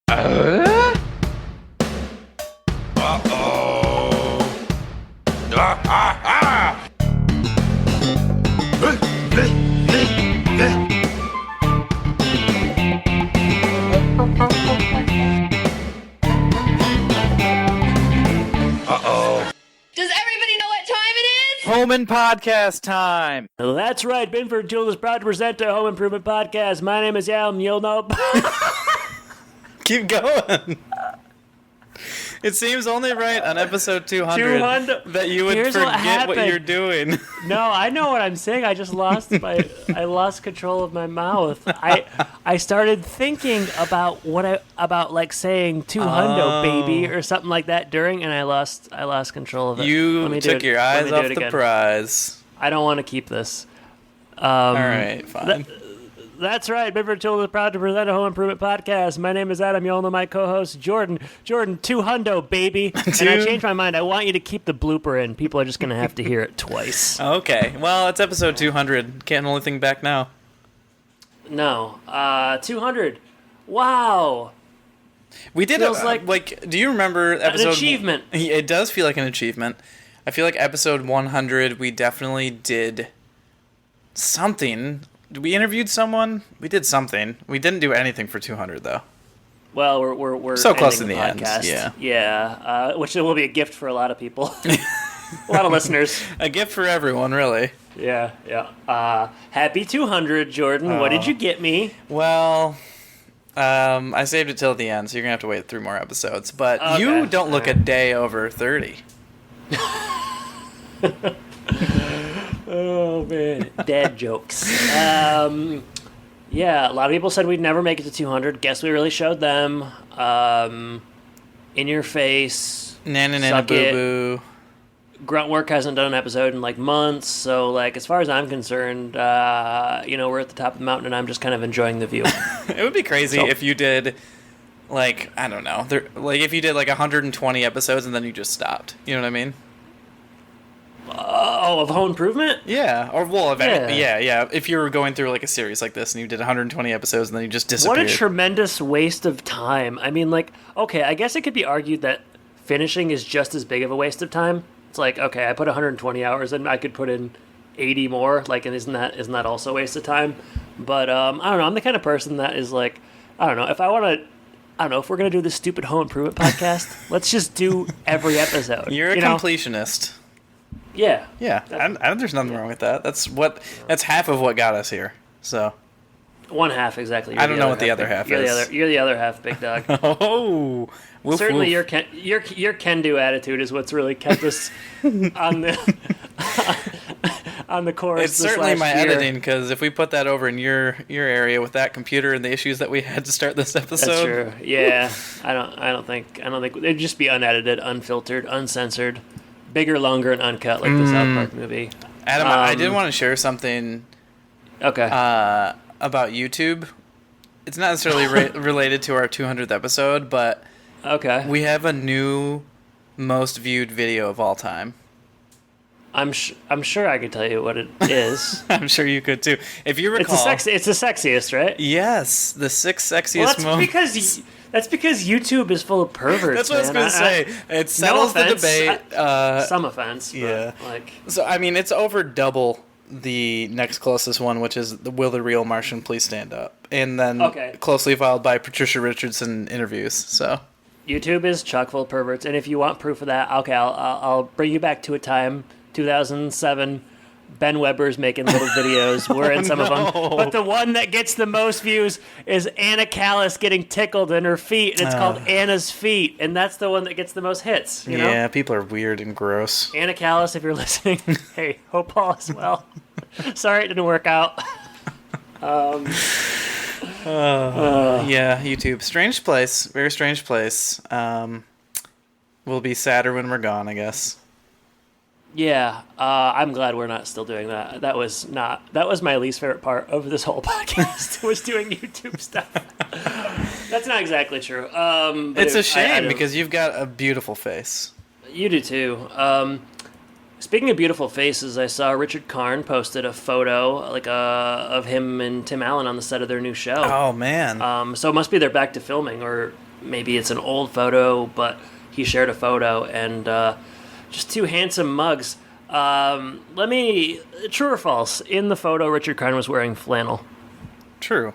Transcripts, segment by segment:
Home and podcast time. That's right. Binford Tool is proud to present a Home Improvement Podcast. My name is Al, and you'll know. Keep going. It seems only right on episode 200 that you would forget what you're doing. No, I know what I'm saying. I just lost I lost control of my mouth. I started thinking about like saying 200 baby or something like that during, and I lost control of it. You took your eyes off the prize. I don't want to keep this. All right, fine. That's right. Binford Tool is proud to present a Home Improvement Podcast. My name is Adam. You all know my co-host, Jordan. Jordan, 200, baby. And I changed my mind. I want you to keep the blooper in. People are just going to have to hear it twice. Okay. Well, it's episode 200. Can't only think back now. No. 200. Wow. We did Feels like do you remember episode... An achievement. It does feel like an achievement. I feel like episode 100, we definitely did something... We interviewed someone. We did something. We didn't do anything for 200 though. Well, we're so close to the podcast. End. Yeah. Which will be a gift for a lot of people, a lot of listeners. A gift for everyone, really. Yeah. Happy 200, Jordan. What did you get me? Well, I saved it till the end, so you're gonna have to wait 3 more episodes. But okay. You don't look a day over 30. Oh, man. Dad jokes. Yeah, a lot of people said we'd never make it to 200. Guess we really showed them. In your face. Nana boo boo. Gruntwork hasn't done an episode in, like, months. So, like, as far as I'm concerned, we're at the top of the mountain and I'm just kind of enjoying the view. It would be crazy if you did, like, I don't know. If you did, like, 120 episodes and then you just stopped. You know what I mean? Of Home Improvement? Yeah. Or, well, yeah. If you were going through, like, a series like this and you did 120 episodes and then you just disappeared. What a tremendous waste of time. I mean, like, okay, I guess it could be argued that finishing is just as big of a waste of time. It's like, okay, I put 120 hours in, I could put in 80 more, like, and isn't that also a waste of time? But, I don't know, I'm the kind of person that is like, I don't know, if we're going to do this stupid Home Improvement podcast, let's just do every episode. You're a completionist. Yeah. Yeah, there's nothing wrong with that. That's half of what got us here. So, one half exactly. I don't know what the other half is. You're the other half, big dog. Oh, woof, certainly woof. your can-do attitude is what's really kept us on the on the course. It's certainly my editing, because if we put that over in your area with that computer and the issues that we had to start this episode, that's true. Yeah, I don't think it'd just be unedited, unfiltered, uncensored. Bigger, longer, and uncut, like the South Park movie. Adam, I did want to share something. Okay. About YouTube. It's not necessarily related to our 200th episode, but okay, we have a new most viewed video of all time. I'm sure I could tell you what it is. I'm sure you could too. If you recall, it's the sexiest, right? Yes, the 6 sexiest moments. That's because YouTube is full of perverts. That's what I was going to say. It settles the debate. Some offense. Yeah. But so, I mean, it's over double the next closest one, which is the Will the Real Martian Please Stand Up? And then closely followed by Patricia Richardson interviews. So YouTube is chock full of perverts. And if you want proof of that, okay, I'll bring you back to a time, 2007. Ben Weber's making little videos. We're in some of them. But the one that gets the most views is Anna Callis getting tickled in her feet, and it's called Anna's Feet, and that's the one that gets the most hits. You know? Yeah, people are weird and gross. Anna Callis, if you're listening, hey, hope all is well. Sorry it didn't work out. Yeah, YouTube. Strange place. Very strange place. We'll be sadder when we're gone, I guess. Yeah, I'm glad we're not still doing that. That was my least favorite part of this whole podcast was doing YouTube stuff. That's not exactly true. It's a shame because you've got a beautiful face. You do too. Speaking of beautiful faces, I saw Richard Karn posted a photo of him and Tim Allen on the set of their new show. Oh man! So it must be they're back to filming, or maybe it's an old photo, but he shared a photo, and just two handsome mugs. True or false? In the photo, Richard Karn was wearing flannel. True.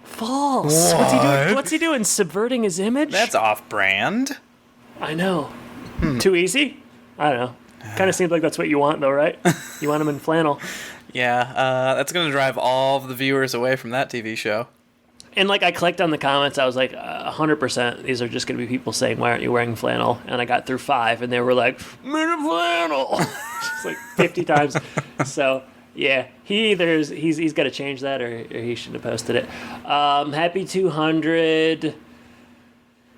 False. What? What's he doing? Subverting his image? That's off-brand. I know. Too easy? I don't know. Kind of seems like that's what you want, though, right? You want him in flannel. Yeah, that's going to drive all of the viewers away from that TV show. And, like, I clicked on the comments. I was like, 100%, these are just going to be people saying, why aren't you wearing flannel? And I got through 5, and they were like, I'm in flannel! Just like 50 times. So, yeah, he's got to change that, or he shouldn't have posted it. Happy 200.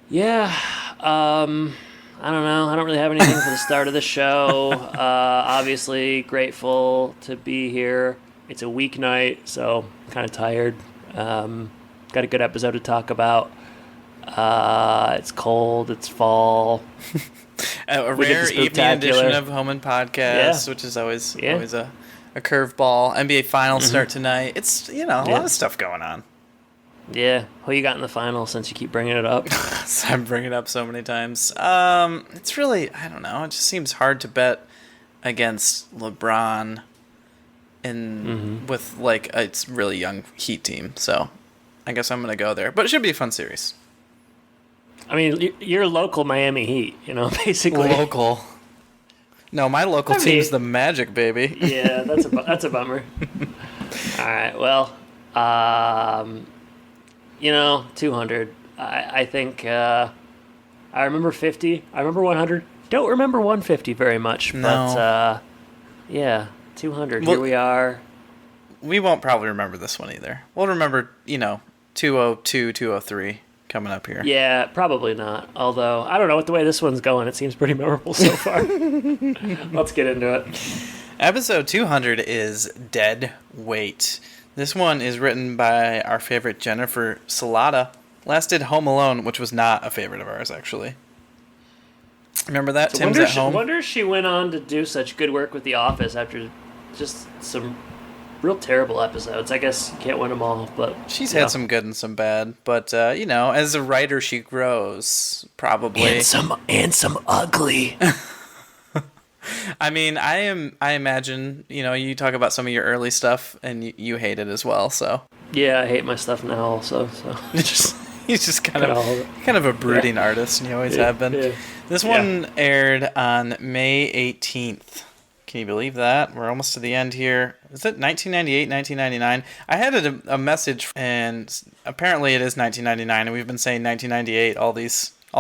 Yeah, I don't know. I don't really have anything for the start of the show. Obviously, grateful to be here. It's a weeknight, so kind of tired. Got a good episode to talk about. It's cold. It's fall. A rare evening edition of Home and Podcast, which is always a curveball. NBA Finals start tonight. It's, a lot of stuff going on. Yeah. Who you got in the finals since you keep bringing it up? I'm bringing it up so many times. It's really, I don't know. It just seems hard to bet against LeBron with, like, it's really young Heat team. So I guess I'm going to go there. But it should be a fun series. I mean, you're local Miami Heat, basically. Local. No, my local team's the Magic, baby. Yeah, that's a bummer. All right, well, 200. I think I remember 50. I remember 100. Don't remember 150 very much. No. But, 200. Here we are. We won't probably remember this one either. We'll remember, 202, 203 coming up here. Yeah, probably not. Although, I don't know what the way this one's going. It seems pretty memorable so far. Let's get into it. Episode 200 is Dead Weight. This one is written by our favorite Jennifer Salata. Last did Home Alone, which was not a favorite of ours, actually. Remember that? So Tim's at Home? I wonder if she went on to do such good work with The Office after just some real terrible episodes. I guess you can't win them all, but... She's had some good and some bad. But, as a writer, she grows, probably. And some ugly. I mean, I imagine, you talk about some of your early stuff, and you hate it as well, so... Yeah, I hate my stuff now also, so... He's just kind of a brooding artist, and you always have been. Yeah. This one aired on May 18th. Can you believe that? We're almost to the end here. Is it 1998, 1999? I had a message, and apparently it is 1999, and we've been saying 1998 all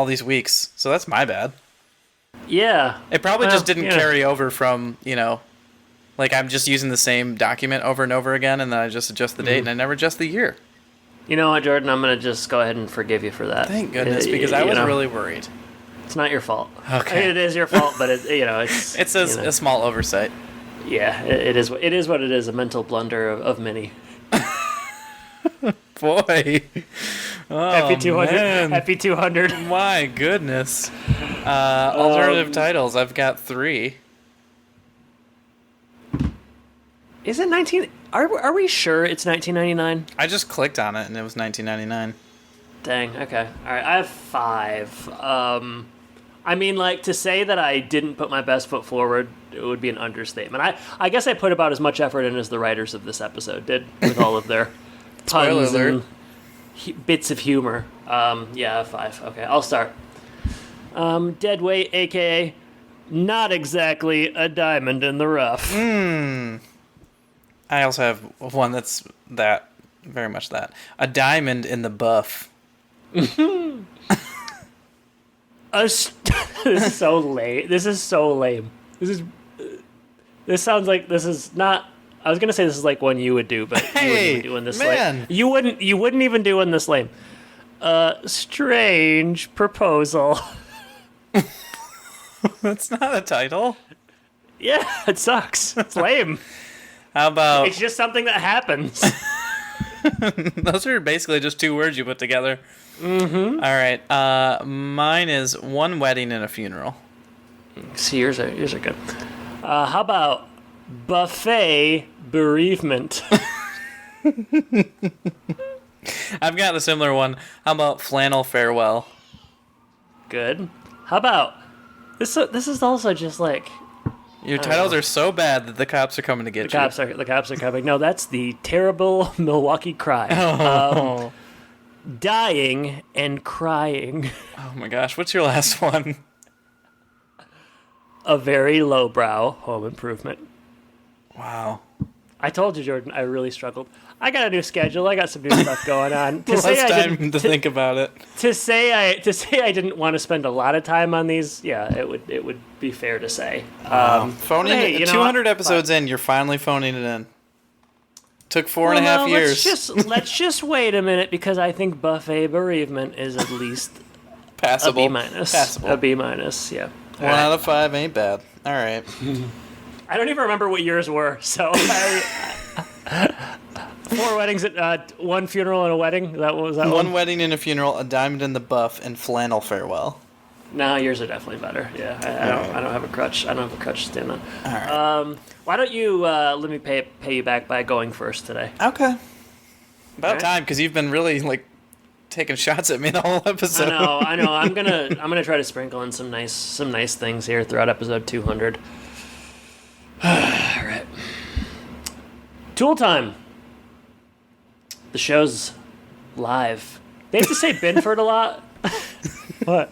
these weeks, so that's my bad. Yeah. It probably just didn't carry over from, like I'm just using the same document over and over again, and then I just adjust the date, and I never adjust the year. You know what, Jordan? I'm going to just go ahead and forgive you for that. Thank goodness, because I was really worried. It's not your fault. Okay. I mean, it is your fault, but it's... It's a small oversight. Yeah, it is what it is, a mental blunder of many. Boy. Oh, Happy 200. man. Happy 200. My goodness. Alternative titles, I've got 3. Is it 19... Are we sure it's 1999? I just clicked on it, and it was 1999. Dang, okay. All right, I have 5. I mean, like, to say that I didn't put my best foot forward, it would be an understatement. I guess I put about as much effort in as the writers of this episode did, with all of their puns and bits of humor. Yeah, I have 5. Okay, I'll start. Dead weight, a.k.a. not exactly a diamond in the rough. I also have one that's very much that. A diamond in the buff. This is so lame. This sounds like this is not... I was gonna say this is like one you would do, but you wouldn't even do one this lame. You wouldn't even do one this lame. Strange proposal. That's not a title. Yeah, it sucks. It's lame. How about... It's just something that happens. Those are basically just 2 words you put together. Mm-hmm. All right. Mine is one wedding and a funeral. See, yours are good. How about buffet bereavement? I've got a similar one. How about flannel farewell? Good. How about this? This is also just like Your titles are so bad that the cops are coming to get you. the cops are coming. No, that's the terrible Milwaukee cry. Oh. Dying and crying. Oh my gosh, what's your last one? A very lowbrow home improvement. Wow. I told you, Jordan, I really struggled. I got a new schedule. I got some new stuff going on. Less time to think about it. To say I didn't want to spend a lot of time on these, yeah, it would be fair to say. Phoning hey, 200 episodes in, you're finally phoning it in. Took 4.5 years. Let's just wait a minute, because I think buffet bereavement is at least Passable. a B minus. Passable. A B minus, yeah. 1 out of 5 ain't bad. All right. I don't even remember what yours were, so 4 weddings, one funeral and a wedding. That was that one. One wedding and a funeral, a diamond in the buff, and flannel farewell. No, yours are definitely better. Yeah, I don't have a crutch. I don't have a crutch to stand on. All right. Why don't you let me pay you back by going first today? Okay. About Alright. time, because you've been really taking shots at me the whole episode. I know. I'm gonna try to sprinkle in some nice things here throughout episode 200. All right. Tool time. The show's live. They have to say Binford a lot. What?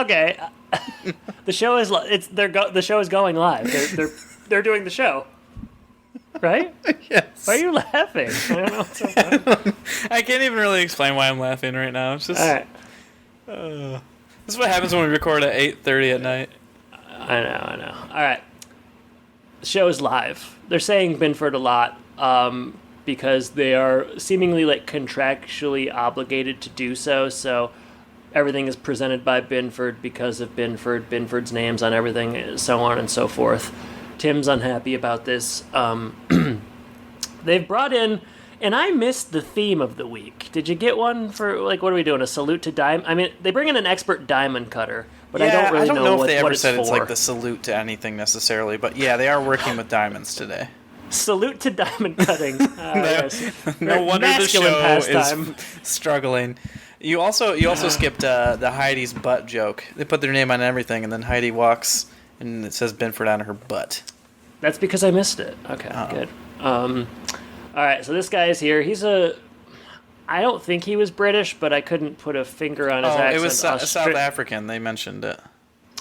Okay. The show is the show is going live. They're doing the show. Right? Yes. Why are you laughing? I don't know what's so funny. I can't even really explain why I'm laughing right now. It's just All right. this is what happens when we record at 8:30 at night. I know. All right. The show is live. They're saying Binford a lot because they are seemingly contractually obligated to do so. So everything is presented by Binford because of Binford. Binford's name's on everything, so on and so forth. Tim's unhappy about this. They've brought in, and I missed the theme of the week. Did you get one for what are we doing? A salute to diamond? I mean, they bring in an expert diamond cutter, but I don't really know if they ever what said it's it's for. the salute to anything necessarily, but yeah, they are working with diamonds today. Salute to diamond cutting. Yes. No wonder the Masculine show pastime. is struggling. You also skipped the Heidi's butt joke. They put their name on everything, and then Heidi walks, and it says Binford on her butt. That's because I missed it. Okay, good. All right, so this guy is here. I don't think he was British, but I couldn't put a finger on his accent. It was South African. They mentioned it.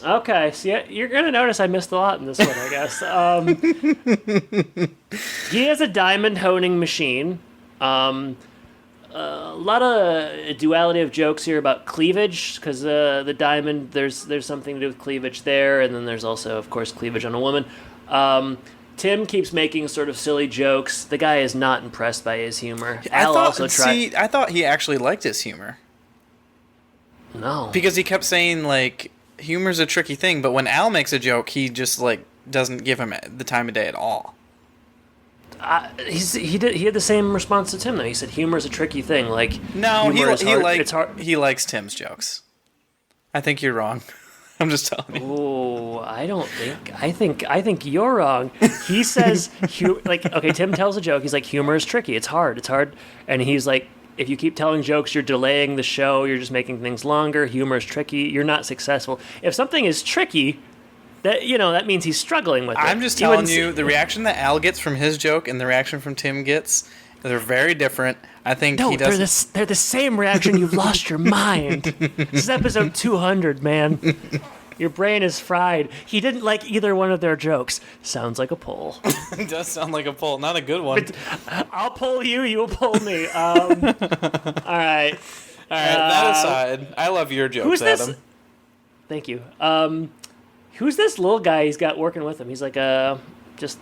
Okay, so yeah, you're going to notice I missed a lot in this one, I guess. He has a diamond honing machine. A lot of duality of jokes here about cleavage, because the diamond, there's something to do with cleavage there, and then there's also, of course, cleavage on a woman. Tim keeps making sort of silly jokes. The guy is not impressed by his humor. I thought he actually liked his humor. No. Because he kept saying, humor's a tricky thing, but when Al makes a joke, he just, doesn't give him the time of day at all. He had the same response to Tim, though. He said humor's a tricky thing. No, it's hard. he likes Tim's jokes. I think you're wrong. I'm just telling you. Oh, I think you're wrong. He says, okay, Tim tells a joke. He's like, humor is tricky. It's hard. And he's like, if you keep telling jokes, you're delaying the show. You're just making things longer. Humor is tricky. You're not successful. If something is tricky, that means he's struggling with it. I'm just telling you, the reaction that Al gets from his joke and the reaction from Tim gets, they're very different. I think he does. They're the same reaction. You've lost your mind. This is episode 200, man. Your brain is fried. He didn't like either one of their jokes. Sounds like a pull. It does sound like a pull. Not a good one. I'll pull you. You'll pull me. All right. That aside, I love your jokes, who's this? Adam. Thank you. Who's this little guy he's got working with him? He's just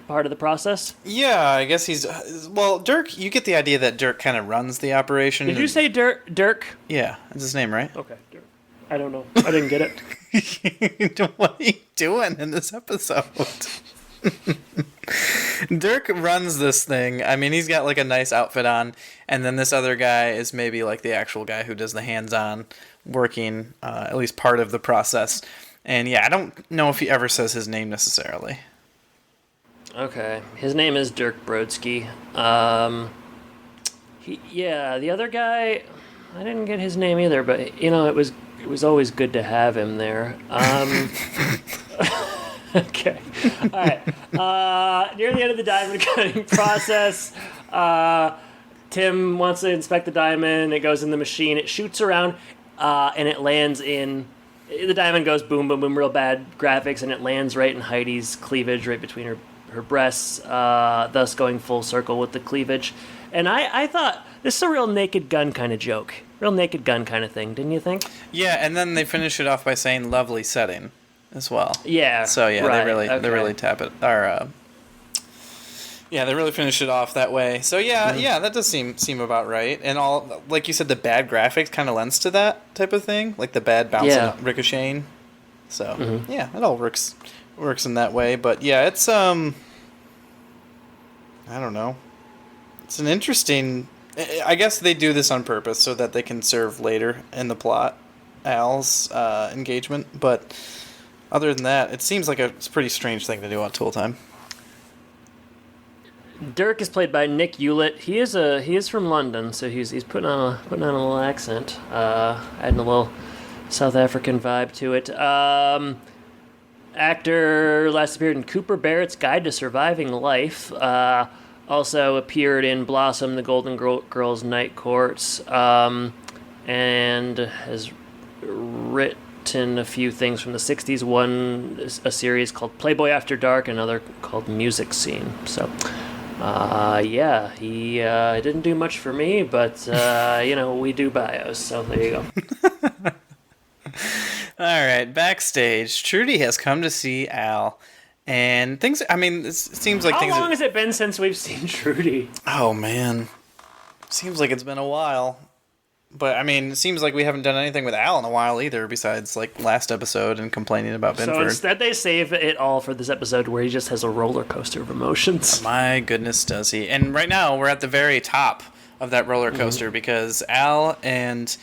part of the process? Yeah, I guess he's... Well, Dirk, you get the idea that Dirk kind of runs the operation. Did you say Dirk? Yeah, that's his name, right? Okay, Dirk. I don't know. I didn't get it. What are you doing in this episode? Dirk runs this thing. I mean, he's got a nice outfit on, and then this other guy is maybe the actual guy who does the hands-on working, at least part of the process. And yeah, I don't know if he ever says his name necessarily. Okay. His name is Dirk Brodsky. Yeah, the other guy, I didn't get his name either, but it was always good to have him there. Okay, all right. Near the end of the diamond cutting process, Tim wants to inspect the diamond. It goes in the machine. It shoots around, and it lands in. The diamond goes boom, boom, boom, real bad graphics, and it lands right in Heidi's cleavage, right between her breasts, thus going full circle with the cleavage. And I thought, this is a real Naked Gun kind of joke. Real Naked Gun kind of thing, didn't you think? Yeah, and then they finish it off by saying "lovely setting" as well. Yeah. So yeah, right, they really tap it. Or yeah, they really finish it off that way. So yeah, that does seem about right. And all, like you said, the bad graphics kind of lends to that type of thing, like the bad bouncing, ricocheting. So yeah, it all works in that way. But yeah, it's I don't know. It's an interesting. I guess they do this on purpose so that they can serve later in the plot, Al's engagement. But other than that, it seems like it's a pretty strange thing to do on Tool Time. Dirk is played by Nick Hewlett. He is from London, so he's putting on a little accent, adding a little South African vibe to it. Actor last appeared in Cooper Barrett's Guide to Surviving Life. Also appeared in Blossom, The Golden Girls Night Courts, and has written a few things from the 60s. One, a series called Playboy After Dark, another called Music Scene. So, yeah, he didn't do much for me, but, we do bios, so there you go. All right, backstage, Trudy has come to see Al. And things, I mean, it seems like How things... How long has it been since we've seen Trudy? Oh, man. Seems like it's been a while. But, I mean, it seems like we haven't done anything with Al in a while either, besides, like, last episode and complaining about Binford. So instead they save it all for this episode where he just has a roller coaster of emotions. My goodness, does he. And right now, we're at the very top of that roller coaster because Al and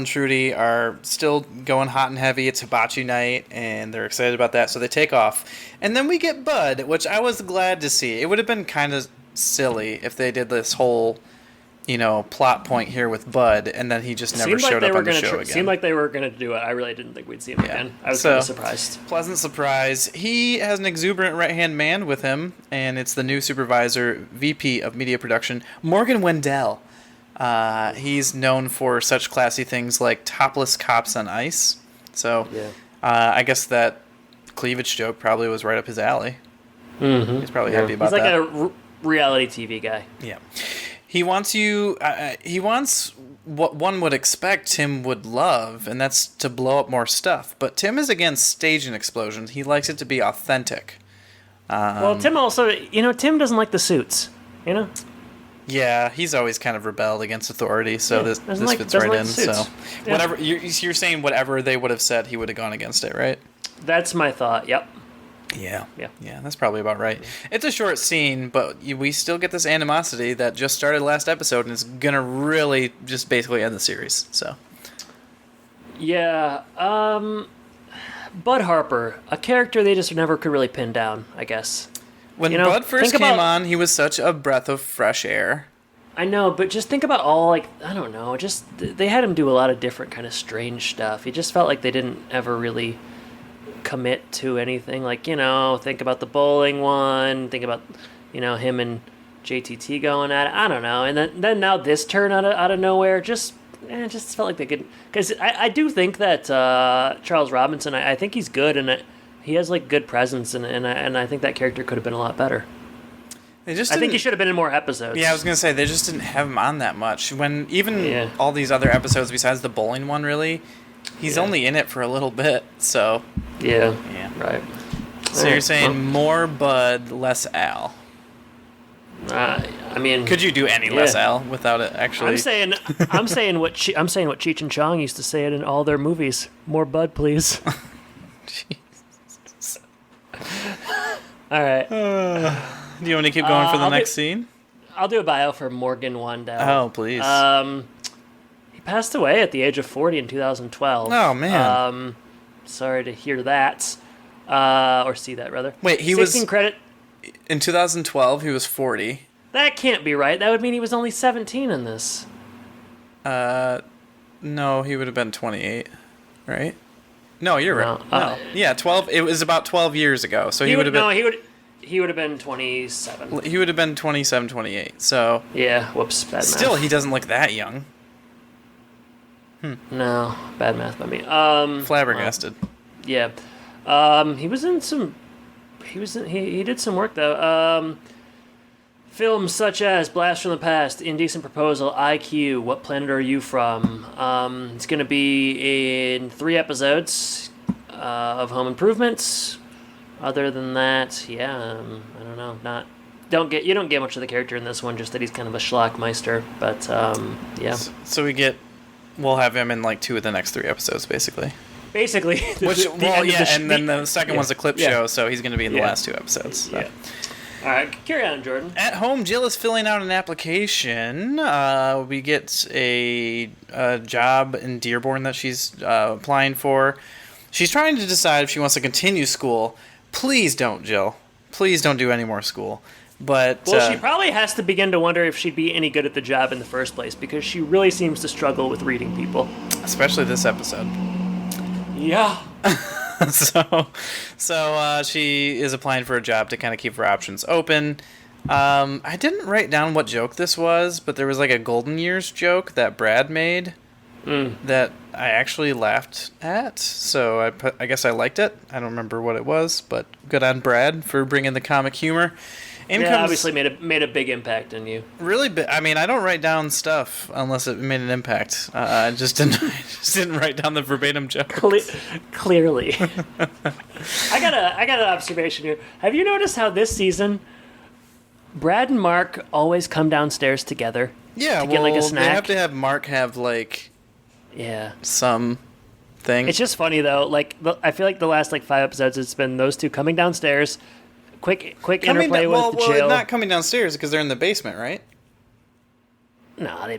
Trudy are still going hot and heavy. It's hibachi night, and they're excited about that, so they take off. And then we get Bud, which I was glad to see. It would have been kind of silly if they did this whole, plot point here with Bud, and then he just never showed up on the show again. Seemed like they were going to do it. I really didn't think we'd see him again. I was kind of surprised. Pleasant surprise. He has an exuberant right-hand man with him, and it's the new supervisor, VP of Media Production, Morgan Wendell. He's known for such classy things like topless cops on ice. So, I guess that cleavage joke probably was right up his alley. Mm-hmm. He's probably happy about that. He's like a reality TV guy. Yeah. He wants he wants what one would expect Tim would love, and that's to blow up more stuff. But Tim is against staging explosions. He likes it to be authentic. Well, Tim also, Tim doesn't like the suits, Yeah, he's always kind of rebelled against authority, so this fits right in. So, whatever you're saying, whatever they would have said, he would have gone against it, right? That's my thought. Yep. Yeah, that's probably about right. It's a short scene, but we still get this animosity that just started last episode and is gonna really just basically end the series. So. Yeah. Bud Harper, a character they just never could really pin down, I guess. When Bud first came on, he was such a breath of fresh air. I know, but just think about all, I don't know, just, they had him do a lot of different kind of strange stuff. He just felt like they didn't ever really commit to anything. Think about the bowling one, think about, him and JTT going at it. I don't know. And then now this turn out of nowhere, just felt like they could, because I do think that Charles Robinson, I think he's good, and he has good presence, and I think that character could have been a lot better. I think he should have been in more episodes. Yeah, I was gonna say they just didn't have him on that much. When all these other episodes besides the bowling one, really, he's only in it for a little bit. So yeah, right. So you're saying more Bud, less Al? I mean, could you do any less Al without it actually? I'm saying what Cheech and Chong used to say it in all their movies. More Bud, please. All right. Do you want to keep going for the next scene? I'll do a bio for Morgan Wendell. Oh, please. He passed away at the age of 40 in 2012. Oh, man. Sorry to hear that. Or see that, rather. Wait, he was... In 2012, he was 40. That can't be right. That would mean he was only 17 in this. No, he would have been 28, right? No, you're No, right. No. Yeah, 12. It was about 12 years ago. So he would have been. No, he would have been 27. He would have been 27, 28. So Yeah, whoops, bad math. still, he doesn't look that young. No, bad math by me. Flabbergasted. Yeah. He was in some. He did some work though. Films such as Blast from the Past, Indecent Proposal, IQ, What Planet Are You From? It's going to be in 3 episodes of Home Improvements. Other than that, yeah, I don't know. You don't get much of the character in this one, just that he's kind of a schlockmeister. But yeah. So we'll have him in like 2 of the next 3 episodes, basically. Basically, then the second one's a clip show, so he's going to be in the last 2 episodes. So. Yeah. All right, carry on, Jordan. At home, Jill is filling out an application. We get a job in Dearborn that she's applying for. She's trying to decide if she wants to continue school. Please don't, Jill. Please don't do any more school. But she probably has to begin to wonder if she'd be any good at the job in the first place, because she really seems to struggle with reading people. Especially this episode. Yeah. So she is applying for a job to kind of keep her options open. I didn't write down what joke this was, but there was like a Golden Years joke that Brad made that I actually laughed at. So I guess I liked it. I don't remember what it was, but good on Brad for bringing the comic humor. Obviously made a big impact on you. Really big. I mean, I don't write down stuff unless it made an impact. I just didn't write down the verbatim joke. Clearly. I got an observation here. Have you noticed how this season Brad and Mark always come downstairs together? Yeah, to get like a snack? They have to have Mark have like some thing. It's just funny though. Like I feel like the last like 5 episodes, it's been those two coming downstairs. Quick interplay with Jill. Well, not coming downstairs because they're in the basement, right? No,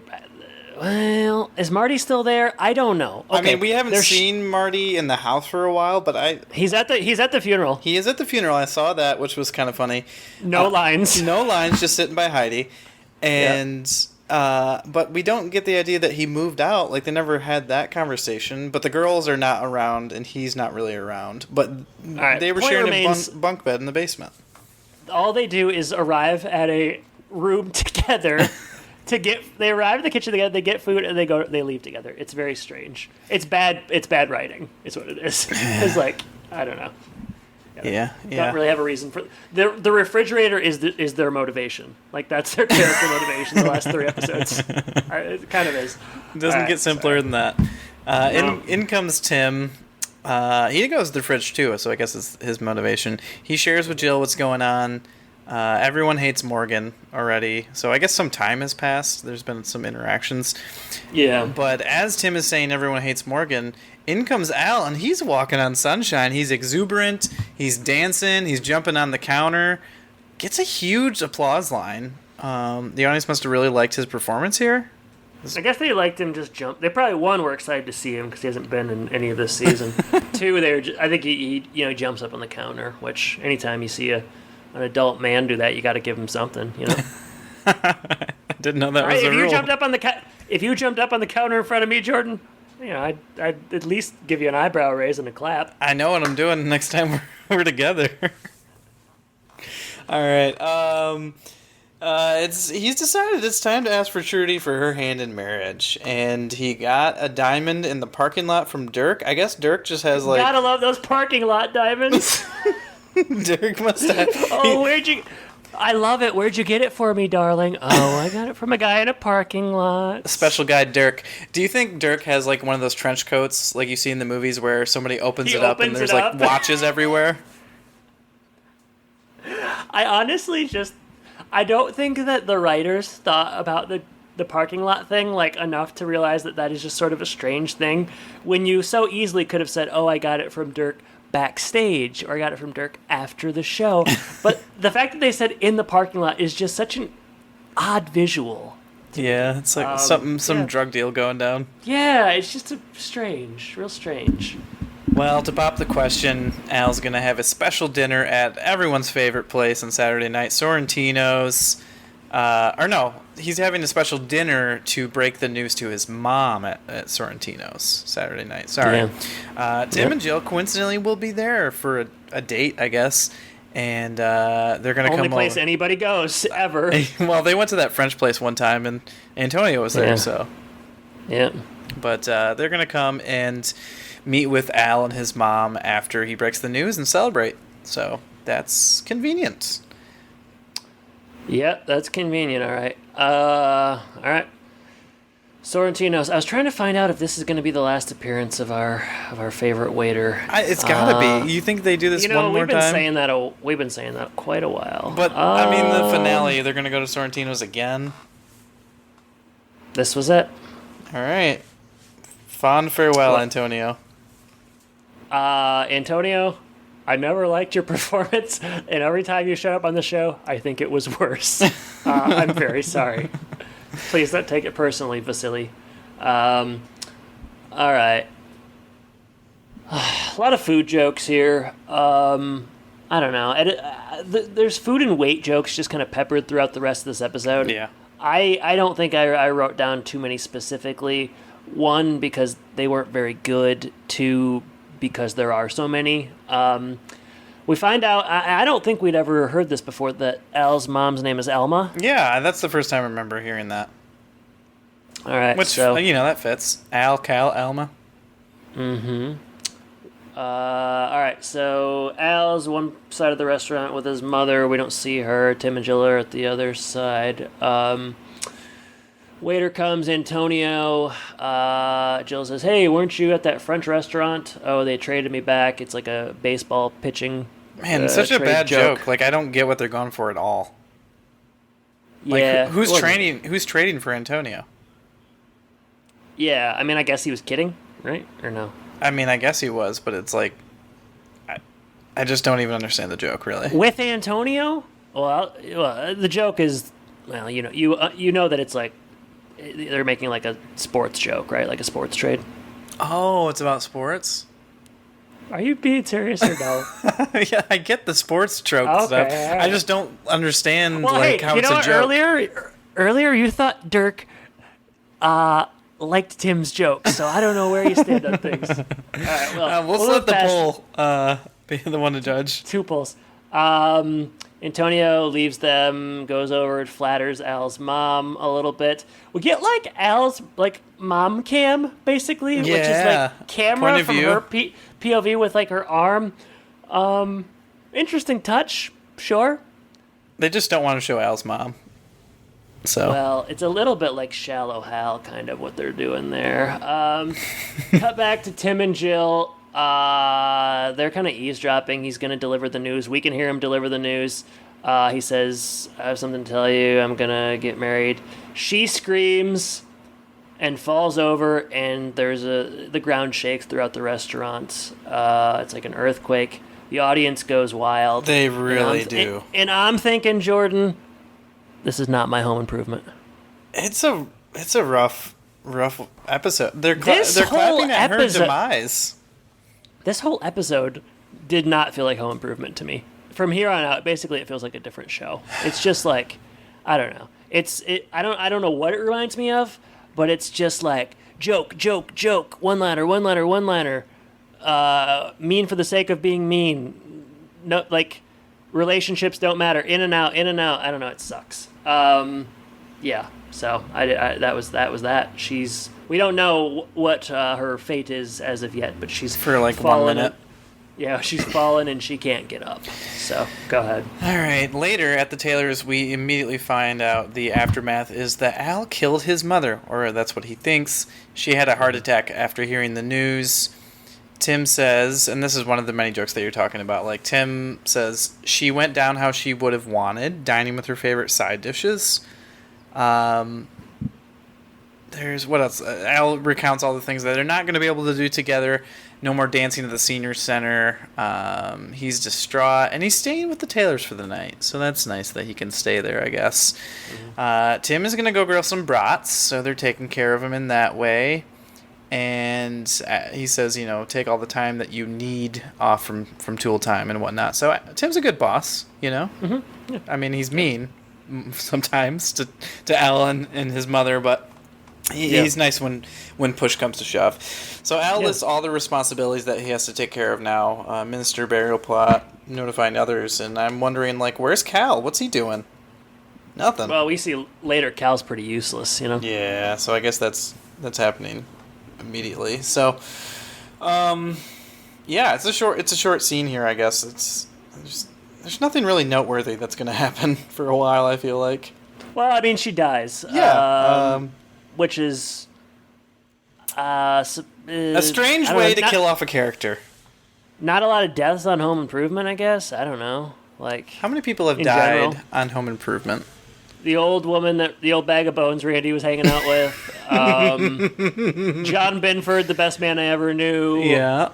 well, is Marty still there? I don't know. Okay, I mean, we haven't seen Marty in the house for a while, but he's at the funeral. He is at the funeral. I saw that, which was kind of funny. No lines. No lines, just sitting by Heidi, and but we don't get the idea that he moved out. Like they never had that conversation. But the girls are not around, and he's not really around. But they were sharing a bunk bed in the basement. All they do is arrive at a room together. They arrive at the kitchen together, they get food, and they leave together. It's very strange. It's bad writing. It's what it is. It's like, I don't know. Yeah. Don't really have a reason for the refrigerator is their motivation. Like that's their character motivation. The last 3 episodes, it kind of is. It doesn't get simpler than that. In comes Tim. He goes to the fridge too, so I guess it's his motivation. He shares with Jill what's going on. Everyone hates Morgan already, so I guess some time has passed. There's been some interactions. Yeah. But as Tim is saying everyone hates Morgan, in comes Al, and he's walking on sunshine. He's exuberant. He's dancing. He's jumping on the counter. Gets a huge applause line. The audience must have really liked his performance here. I guess they liked him just jump. They probably, 1, were excited to see him because he hasn't been in any of this season. 2, I think he jumps up on the counter, which anytime you see an adult man do that, you got to give him something, you know. I didn't know that was a rule. If you jumped up on the counter in front of me, Jordan, I'd at least give you an eyebrow raise and a clap. I know what I'm doing next time we're together. All right. He's decided it's time to ask for Trudy for her hand in marriage, and he got a diamond in the parking lot from Dirk. I guess Dirk just has like. Gotta love those parking lot diamonds. Dirk must have. I love it. Where'd you get it for me, darling? Oh, I got it from a guy in a parking lot. Special guy Dirk. Do you think Dirk has like one of those trench coats like you see in the movies where somebody opens it up and there's like watches everywhere? I honestly I don't think that the writers thought about the parking lot thing like enough to realize that is just sort of a strange thing when you so easily could have said, oh, I got it from Dirk backstage, or I got it from Dirk after the show. But the fact that they said in the parking lot is just such an odd visual. Yeah, it's like some drug deal going down. Yeah, it's just real strange. Well, to pop the question, Al's going to have a special dinner at everyone's favorite place on Saturday night, Sorrentino's. Or no, he's having a special dinner to break the news to his mom at Sorrentino's Saturday night. Sorry. Tim Yep. and Jill coincidentally will be there for a date, I guess. And they're going to come Only place over. anybody goes ever. Well, they went to that French place one time, and Antonio was there, Yeah. so. Yeah. But they're going to come and meet with Al and his mom after he breaks the news and celebrate. So that's convenient. Yep, that's convenient. All right. All right. Sorrentino's. I was trying to find out if this is going to be the last appearance of our favorite waiter. It's got to be. You think they do this one more we've been time? saying that. We've been saying that quite a while. But, I mean, the finale, they're going to go to Sorrentino's again. This was it. All right. Fond farewell, What? Antonio. Antonio, I never liked your performance, and every time you showed up on the show, I think it was worse. I'm very sorry. Please don't take it personally, Vasily. All right. A lot of food jokes here. I don't know. There's food and weight jokes just kind of peppered throughout the rest of this episode. Yeah. I don't think I wrote down too many specifically. One, because they weren't very good. Two, because there are so many. We find out, I don't think we'd ever heard this before, that Al's mom's name is Alma. Yeah, that's the first time I remember hearing that. All right, Which, so... that fits. Al, Cal, Alma. all right, so Al's one side of the restaurant with his mother. We don't see her. Tim and Jill are at the other side. Waiter comes, Antonio. Jill says, "Hey, weren't you at that French restaurant?" "Oh, they traded me back. It's like a baseball pitching Man, it's such a trade bad joke. Like, I don't get what they're going for at all. Like, Yeah. who's well, trading? Who's trading for Antonio? Yeah, I mean, I guess he was kidding, right? Or no? I mean, I guess he was, but it's like, I just don't even understand the joke, really. With Antonio? Well, the joke is, well, you know that it's like they're making like a sports joke, right? Like a sports trade. Oh, it's about sports? Are you being serious or no? Yeah, I get the sports trope Okay, stuff. all right. I just don't understand Well, like hey, how you it's know a what? joke. Earlier you thought Dirk liked Tim's joke, so I don't know where you stand on things. All right, well, We'll look let the past poll be the one to judge. two polls. Antonio leaves them, goes over and flatters Al's mom a little bit. We get like Al's like mom cam basically, which is Yeah. like camera Point of from view. her POV with like her arm. Interesting touch, sure. They just don't want to show Al's mom. So Well, it's a little bit like Shallow Hal, kind of what they're doing there. Cut back to Tim and Jill. They're kind of eavesdropping. He's going to deliver the news. We can hear him deliver the news. He says, "I have something to tell you. I'm going to get married." She screams and falls over, and the ground shakes throughout the restaurant. It's like an earthquake. The audience goes wild. they really do. And I'm thinking, Jordan, this is not my Home Improvement. It's a rough episode. They're This they're whole clapping at her episode- demise. This whole episode did not feel like Home Improvement to me. From here on out, basically, it feels like a different show. It's just like, I don't know. I don't know what it reminds me of, but it's just like joke, one liner, mean for the sake of being mean. No, like relationships don't matter. In and out. I don't know. It sucks. Yeah. So that was that. We don't know what her fate is as of yet, but she's For like 1 fallen. minute. Yeah, she's fallen and she can't get up. So go ahead. All right. Later at the Taylors, we immediately find out the aftermath is that Al killed his mother, or that's what he thinks. She had a heart attack after hearing the news. Tim says, and this is one of the many jokes that you're talking about, like Tim says, she went down how she would have wanted, dining with her favorite side dishes. There's what else? Al recounts all the things that they're not going to be able to do together. No more dancing at the senior center. He's distraught, and he's staying with the Taylors for the night. So that's nice that he can stay there, I guess. Tim is going to go grill some brats, so they're taking care of him in that way. And he says, take all the time that you need off from tool time and whatnot. So Tim's a good boss, Mm-hmm. Yeah. I mean, he's mean, sometimes to Al and his mother, but he's nice when push comes to shove. So Al lists all the responsibilities that he has to take care of now: minister, burial plot, notifying others. And I'm wondering, like, where's Cal? What's he doing? Nothing. Well, we see later Cal's pretty useless, you know. Yeah, so I guess that's happening immediately. So, yeah, it's a short scene here. I guess there's nothing really noteworthy that's going to happen for a while. I feel like. Well, I mean, she dies. Yeah. Which is A strange way to kill off a character. Not a lot of deaths on Home Improvement, I guess. I don't know. Like, how many people have died on Home Improvement? The old woman the old bag of bones Randy was hanging out with. John Binford, the best man I ever knew. Yeah.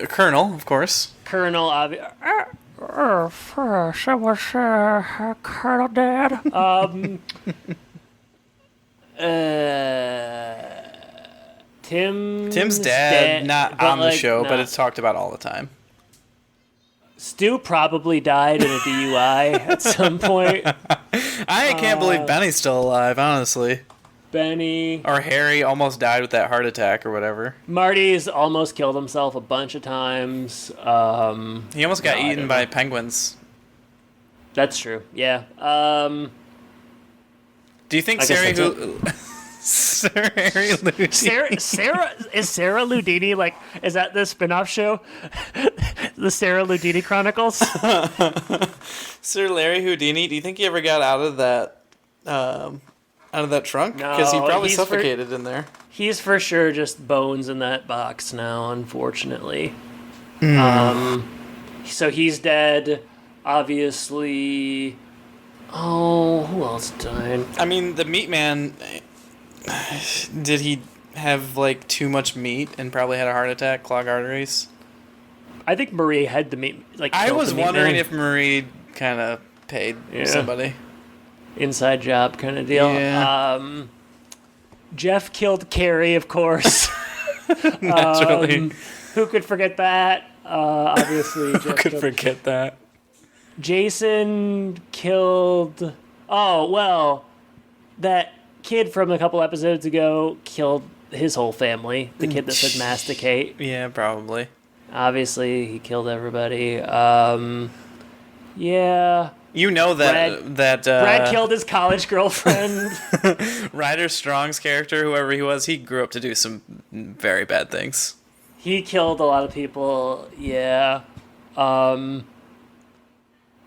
Colonel, of course. Colonel, Colonel Dad. Tim's dad, not on the show, but it's talked about all the time. Stu probably died in a DUI at some point. I can't believe Benny's still alive, honestly. Benny. Or Harry almost died with that heart attack or whatever. Marty's almost killed himself a bunch of times. He almost got eaten by penguins. That's true, yeah. Do you think Sarah Sarah Ludini, like, is that the spin-off show? The Sarah Ludini Chronicles? Sir Larry Houdini, do you think he ever got out of that trunk? Because he probably suffocated in there. He's for sure just bones in that box now, unfortunately. So he's dead, obviously. Oh, who else died? I mean, the meat man, did he have, like, too much meat and probably had a heart attack, clogged arteries? I think Marie had the meat, like, I was wondering if Marie kind of paid somebody. Inside job kind of deal. Yeah. Jeff killed Carrie, of course. Naturally. Who could forget that? Obviously, Jeff Who could forget that? Jason killed... Oh, well, that kid from a couple episodes ago killed his whole family. The kid that said masticate. Yeah, probably. Obviously, he killed everybody. Yeah. You know that Brad killed his college girlfriend. Ryder Strong's character, whoever he was, he grew up to do some very bad things. He killed a lot of people. Yeah.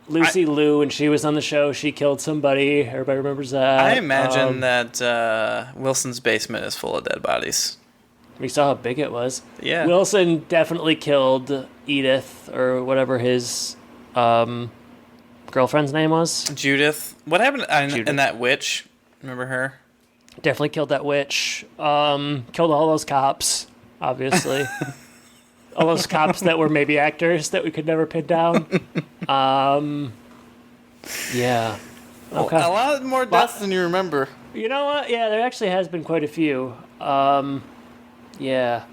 Lucy Liu, when she was on the show, she killed somebody. Everybody remembers that. I imagine that Wilson's basement is full of dead bodies. We saw how big it was. Yeah. Wilson definitely killed Edith, or whatever his girlfriend's name was. Judith. What happened in that witch? Remember her? Definitely killed that witch. Killed all those cops, obviously. All those cops that were maybe actors that we could never pin down. Yeah. Okay. A lot more deaths than you remember. You know what? Yeah, there actually has been quite a few. Yeah.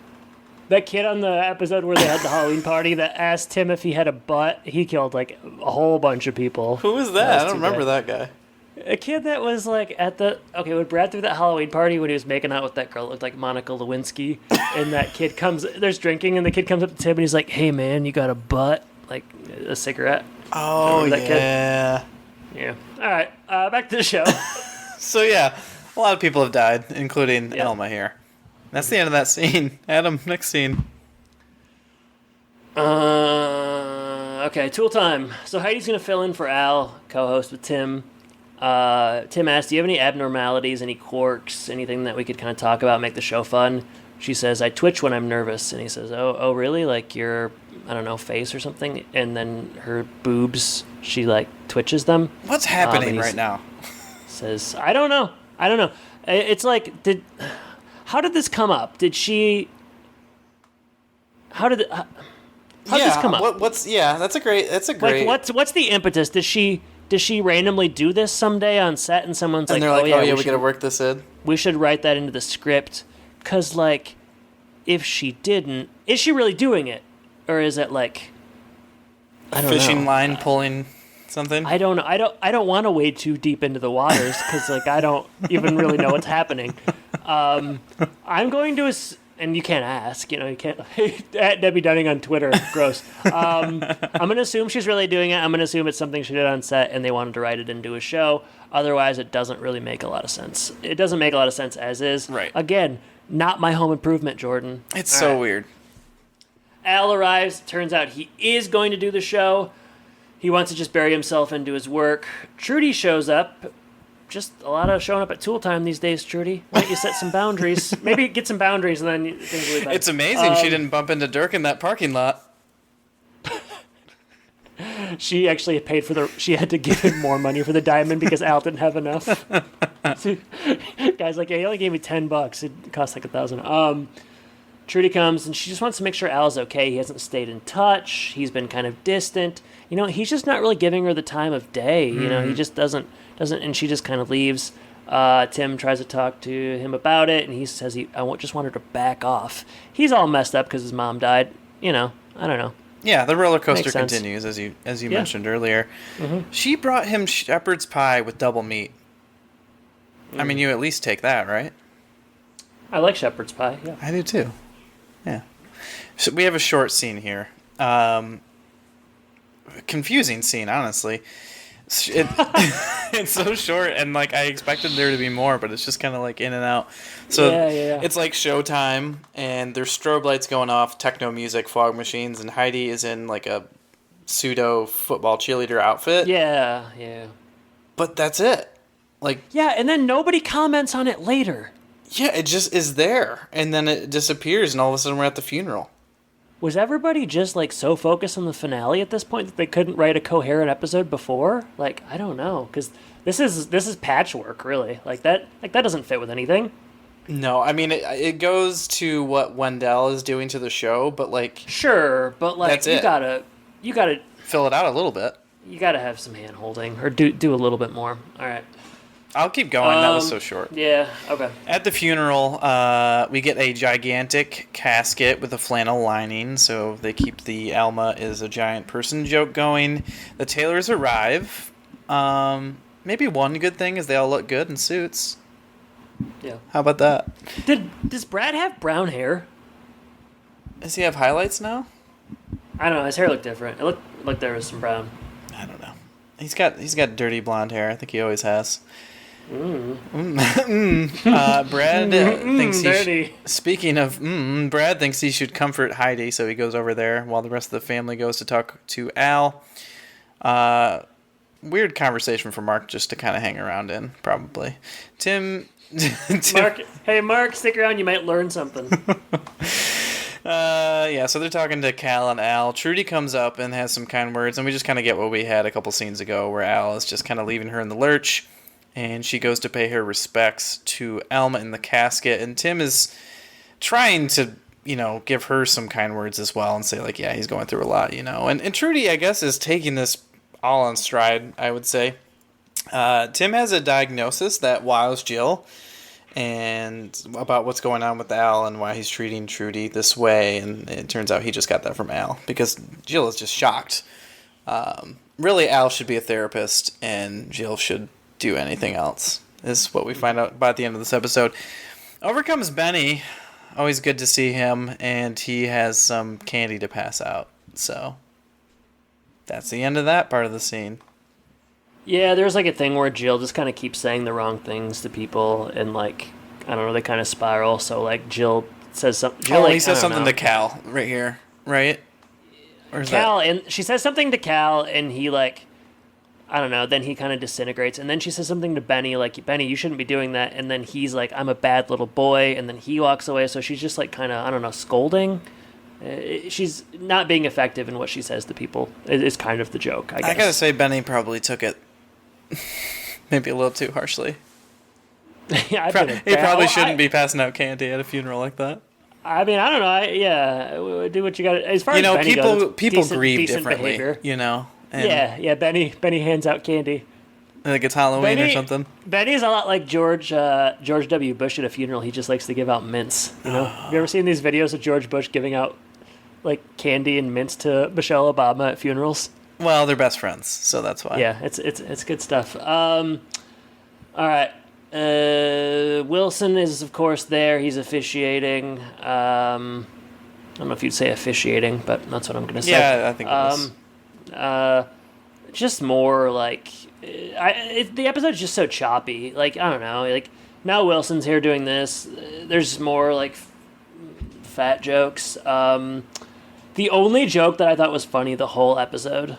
That kid on the episode where they had the Halloween party that asked him if he had a butt, he killed, like, a whole bunch of people. Who was that? I don't remember that guy. A kid that was, like, when Brad threw that Halloween party when he was making out with that girl, it looked like Monica Lewinsky, and that kid there's drinking, and the kid comes up to Tim, and he's like, hey, man, you got a butt? Like, a cigarette. Oh, yeah. Yeah. All right, back to the show. So, yeah, a lot of people have died, including Elma here. That's the end of that scene. Adam, next scene. Okay, tool time. So Heidi's going to fill in for Al, co-host with Tim. Tim asked, do you have any abnormalities, any quirks, anything that we could kind of talk about, make the show fun? She says, I twitch when I'm nervous. And he says, oh, really? Like your, I don't know, face or something? And then her boobs, she, like, twitches them. What's happening right now? Says, I don't know. It's like, how did this come up? How did this come up? That's a great. Like, what's the impetus? Does she randomly do this someday on set and someone's and like, they're like, we gotta work this in. We should write that into the script. Cause, like, if she didn't, is she really doing it? Or is it like, I don't know. Fishing line pulling something? I don't know. I don't want to wade too deep into the waters because like I don't even really know what's happening. I'm going to and you can't ask. You can't. At Debbie Dunning on Twitter, gross. I'm going to assume she's really doing it. I'm going to assume it's something she did on set and they wanted to write it into a show. Otherwise, it doesn't really make a lot of sense. It doesn't make a lot of sense as is. Right. Again, not my home improvement, Jordan. It's so weird. Al arrives. Turns out he is going to do the show. He wants to just bury himself into his work. Trudy shows up. Just a lot of showing up at tool time these days, Trudy. Why don't you set some boundaries? Maybe get some boundaries and then things will be better. It's amazing she didn't bump into Dirk in that parking lot. She actually paid for she had to give him more money for the diamond because Al didn't have enough. So, guy's like, yeah, he only gave me $10. It cost like $1,000. Trudy comes and she just wants to make sure Al's okay. He hasn't stayed in touch. He's been kind of distant. He's just not really giving her the time of day. He just doesn't, and she just kind of leaves. Tim tries to talk to him about it, and he says just want her to back off. He's all messed up because his mom died. I don't know. Yeah, the roller coaster Makes sense. continues, as you mentioned earlier. Mm-hmm. She brought him shepherd's pie with double meat. I mean, you at least take that, right? I like shepherd's pie, yeah. I do too. Yeah. So we have a short scene here. Confusing scene, honestly. It's so short, and like I expected there to be more, but it's just kind of like in and out. So it's like showtime, and there's strobe lights going off, techno music, fog machines, and Heidi is in like a pseudo football cheerleader outfit. Yeah. But that's it. Like and then nobody comments on it later. Yeah, it just is there, and then it disappears, and all of a sudden we're at the funeral. Was everybody just like so focused on the finale at this point that they couldn't write a coherent episode before? Like, I don't know, because this is patchwork, really. Like that doesn't fit with anything. No, I mean it goes to what Wendell is doing to the show, but like sure, but like that's you gotta fill it out a little bit. You gotta have some hand holding or do a little bit more. All right. I'll keep going. That was so short. Yeah, okay. At the funeral, we get a gigantic casket with a flannel lining, so they keep the Alma is a giant person joke going. The Taylors arrive. Maybe one good thing is they all look good in suits. Yeah. How about that? Does Brad have brown hair? Does he have highlights now? I don't know. His hair looked different. It looked like there was some brown. I don't know. He's got dirty blonde hair. I think he always has. Brad thinks dirty. Speaking of Brad thinks he should comfort Heidi, so he goes over there while the rest of the family goes to talk to Al. Weird conversation for Mark just to kind of hang around in, probably. Tim. Mark, stick around. You might learn something. So they're talking to Cal and Al. Trudy comes up and has some kind words, and we just kind of get what we had a couple scenes ago, where Al is just kind of leaving her in the lurch. And she goes to pay her respects to Alma in the casket. And Tim is trying to, give her some kind words as well and say, like, yeah, he's going through a lot, And Trudy, I guess, is taking this all on stride, I would say. Tim has a diagnosis that wows Jill and about what's going on with Al and why he's treating Trudy this way. And it turns out he just got that from Al because Jill is just shocked. Really, Al should be a therapist and Jill should do anything else, is what we find out by the end of this episode. Over comes Benny. Always good to see him, and he has some candy to pass out. So that's the end of that part of the scene. Yeah, there's like a thing where Jill just kind of keeps saying the wrong things to people, and like, I don't know, they kind of spiral. So like Jill says something. He says something to Cal right here, right? Or is Cal, and she says something to Cal, and he like, I don't know, then he kind of disintegrates. And then she says something to Benny, like, Benny, you shouldn't be doing that. And then he's like, I'm a bad little boy. And then he walks away. So she's just like kind of, I don't know, scolding. She's not being effective in what she says to people. It's kind of the joke, I guess. I gotta say, Benny probably took it maybe a little too harshly. Yeah, he probably shouldn't be passing out candy at a funeral like that. I mean, I don't know. Do what you got. As far as Benny people goes, grieve decent differently, behavior. And Benny hands out candy. Like it's Halloween or something. Benny's a lot like George W. Bush at a funeral. He just likes to give out mints. Have you ever seen these videos of George Bush giving out like candy and mints to Michelle Obama at funerals? Well, they're best friends, so that's why. Yeah, it's good stuff. All right. Wilson is of course there. He's officiating. I don't know if you'd say officiating, but that's what I'm gonna say. Yeah, I think it was. Just more like the episode's just so choppy. Like I don't know. Like now Wilson's here doing this. There's more like fat jokes. The only joke that I thought was funny the whole episode.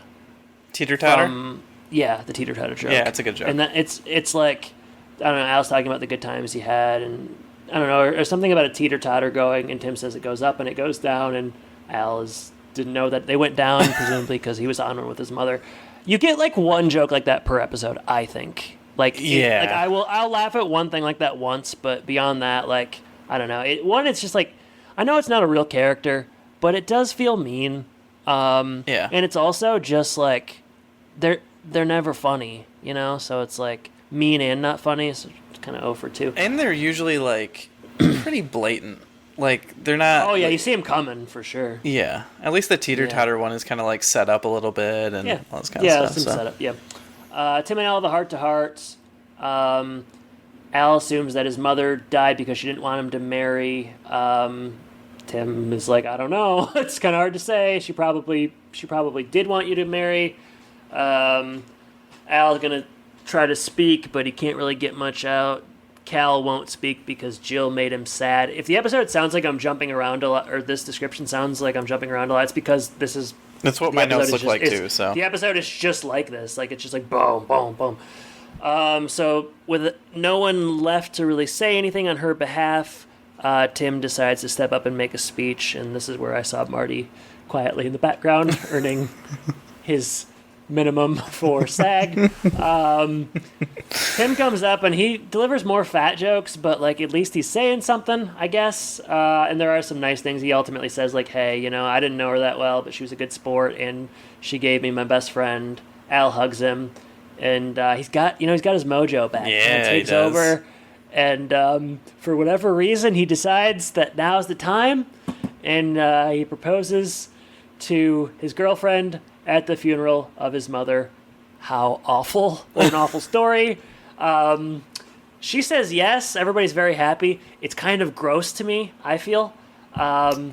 Teeter-totter? Yeah, the teeter-totter joke. Yeah, it's a good joke. And that it's like, I don't know, Al's talking about the good times he had, and I don't know, or something about a teeter-totter going, and Tim says it goes up and it goes down, and Al didn't know that they went down, presumably because he was on one with his mother. You get like one joke like that per episode, I think. Like, yeah. I'll laugh at one thing like that once, but beyond that, like, I don't know. It's just like, I know it's not a real character, but it does feel mean. Yeah. And it's also just like, they're never funny, you know? So it's like mean and not funny, so it's kind of 0 for 2. And they're usually like pretty blatant. Like they're not. Oh yeah, like, you see him coming for sure. Yeah, at least the teeter-totter one is kind of like set up a little bit and all this kind of stuff. Some setup. Yeah. Tim and Al, the heart-to-hearts. Al assumes that his mother died because she didn't want him to marry. Tim is like, I don't know. It's kind of hard to say. She probably did want you to marry. Al's gonna try to speak, but he can't really get much out. Cal won't speak because Jill made him sad. If the episode sounds like I'm jumping around a lot, or this description sounds like I'm jumping around a lot, it's because this is... That's what my notes look like too, so... The episode is just like this. Like, it's just like boom, boom, boom. So, with no one left to really say anything on her behalf, Tim decides to step up and make a speech, and this is where I saw Marty quietly in the background, earning his minimum for SAG. Tim comes up and he delivers more fat jokes, but like at least he's saying something, I guess. And there are some nice things. He ultimately says like, hey, you know, I didn't know her that well, but she was a good sport and she gave me my best friend. Al hugs him and he's got his mojo back. Yeah, he takes he does. over and for whatever reason he decides that now's the time and he proposes to his girlfriend at the funeral of his mother. How awful. What an awful story. She says yes. Everybody's very happy. It's kind of gross to me, I feel.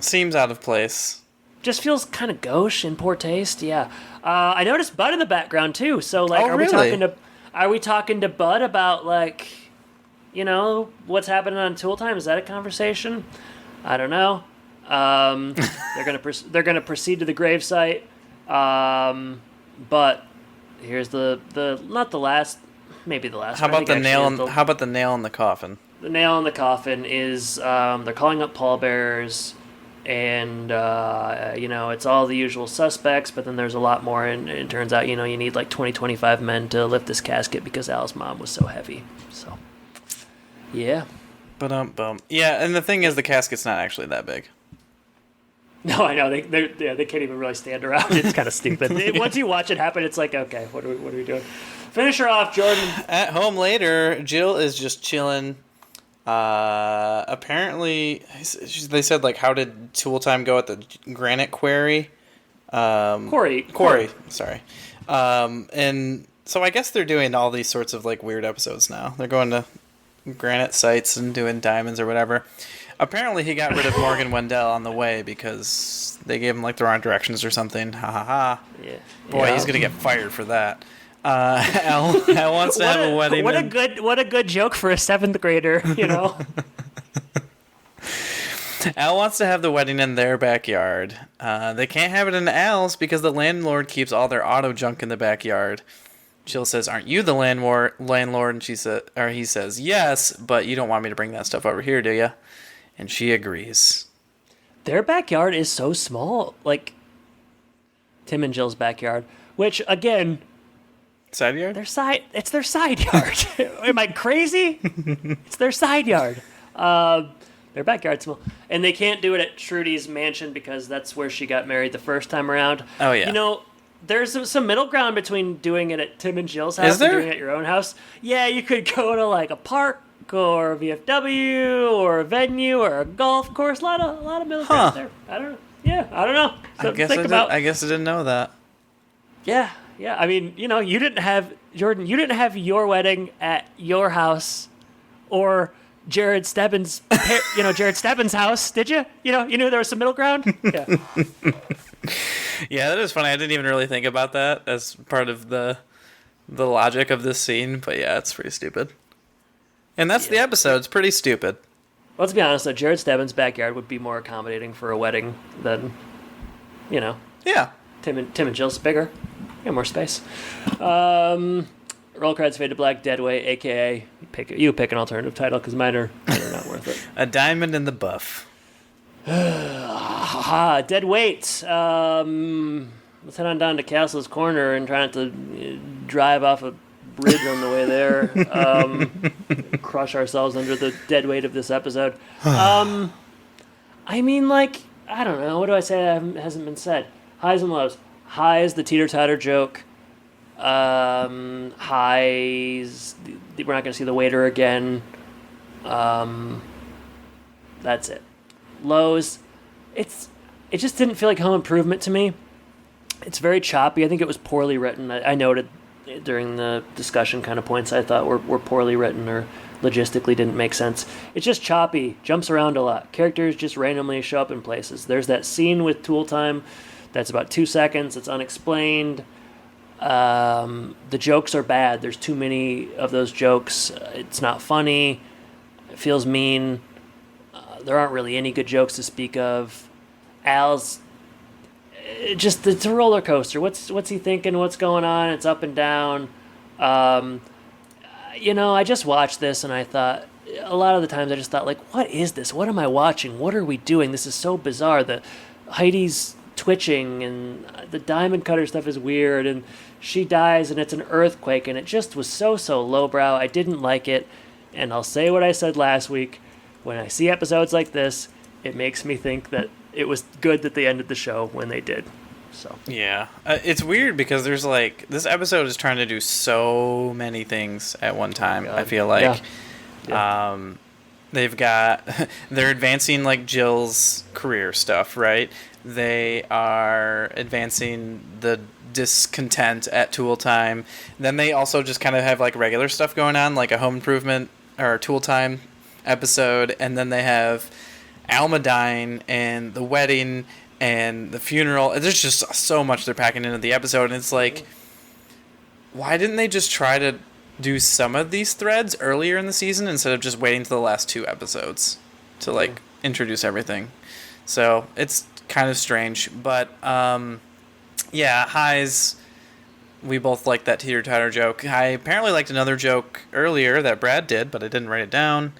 Seems out of place. Just feels kind of gauche in poor taste, yeah. I noticed Bud in the background, too. So, like, Oh, really? Are we talking to Bud about, like, you know, what's happening on Tool Time? Is that a conversation? I don't know. They're gonna proceed to the gravesite. But here's the not the last, maybe the last. How one. I about the think nail? actually How about the nail in the coffin? the nail in the coffin is they're calling up pallbearers, and you know, it's all the usual suspects, but then there's a lot more, and it turns out, you know, you need like 25 men to lift this casket because Al's mom was so heavy. So yeah. Bum. Yeah, and the thing is, the casket's not actually that big. No, I know they can't even really stand around. It's kind of stupid. Once you watch it happen, it's like, okay, what are we doing? Finish her off, Jordan. At home later, Jill is just chilling. Apparently, they said like, how did Tool Time go at the Granite Quarry? Quarry. Sorry. And so I guess they're doing all these sorts of like weird episodes now. They're going to granite sites and doing diamonds or whatever. Apparently, he got rid of Morgan Wendell on the way because they gave him like the wrong directions or something. Ha ha ha. Yeah. Boy, Yeah. he's gonna get fired for that. Al wants to have a wedding. What a good joke for a 7th grader, you know. Al wants to have the wedding in their backyard. They can't have it in Al's because the landlord keeps all their auto junk in the backyard. Jill says, "Aren't you the landlord?" And he says, "Yes, but you don't want me to bring that stuff over here, do you?" And she agrees. Their backyard is so small, like Tim and Jill's backyard, which again, Side yard? it's their side yard. Am I crazy? It's their side yard. Their backyard's small, and they can't do it at Trudy's mansion because that's where she got married the first time around. Oh yeah. You know, there's some middle ground between doing it at Tim and Jill's house Is there? and doing it at your own house. Yeah, you could go to like a park or a VFW or a venue or a golf course. A lot of middle ground there. I don't know. Yeah, I don't know. I guess I didn't know that. Yeah, yeah. I mean, you didn't have Jordan. You didn't have your wedding at your house, or Jared Stebbins. Jared Stebbins' house. Did you? You knew there was some middle ground. Yeah. Yeah, that is funny. I didn't even really think about that as part of the logic of this scene, but yeah, it's pretty stupid. And that's the episode. It's pretty stupid. Well, let's be honest though. Jared Stebbins' backyard would be more accommodating for a wedding than, Yeah. Tim and Jill's bigger. Yeah, more space. Roll credits fade to black. Deadweight, aka you pick an alternative title because mine are not worth it. A diamond in the buff. Dead weight. Let's head on down to Castle's Corner and try not to drive off a bridge on the way there. Crush ourselves under the dead weight of this episode. I mean, I don't know. What do I say that hasn't been said? Highs and lows. Highs, the teeter-totter joke. Highs, we're not going to see the waiter again. That's it. Lows, it just didn't feel like Home Improvement to me. It's very choppy. I think it was poorly written. I noted during the discussion kind of points I thought were poorly written or logistically didn't make sense. It's just choppy, jumps around a lot. Characters just randomly show up in places. There's that scene with Tool Time that's about 2 seconds. It's unexplained. The jokes are bad. There's too many of those jokes. It's not funny. It feels mean. There aren't really any good jokes to speak of. Al's it's a roller coaster. What's he thinking? What's going on? It's up and down. I just watched this and I thought a lot of the times I just thought what is this? What am I watching? What are we doing? This is so bizarre. The Heidi's twitching and the diamond cutter stuff is weird and she dies and it's an earthquake and it just was so lowbrow. I didn't like it, and I'll say what I said last week. When I see episodes like this, it makes me think that it was good that they ended the show when they did. So yeah, it's weird because there's this episode is trying to do so many things at one time. I feel like they've got they're advancing Jill's career stuff, right? They are advancing the discontent at Tool Time. Then they also just kind of have regular stuff going on, like a Home Improvement or Tool Time episode, and then they have Alma dying and the wedding and the funeral. There's just so much they're packing into the episode, and it's why didn't they just try to do some of these threads earlier in the season instead of just waiting to the last 2 episodes to introduce everything? So it's kind of strange, but highs. We both liked that teeter-totter joke. I apparently liked another joke earlier that Brad did, but I didn't write it down.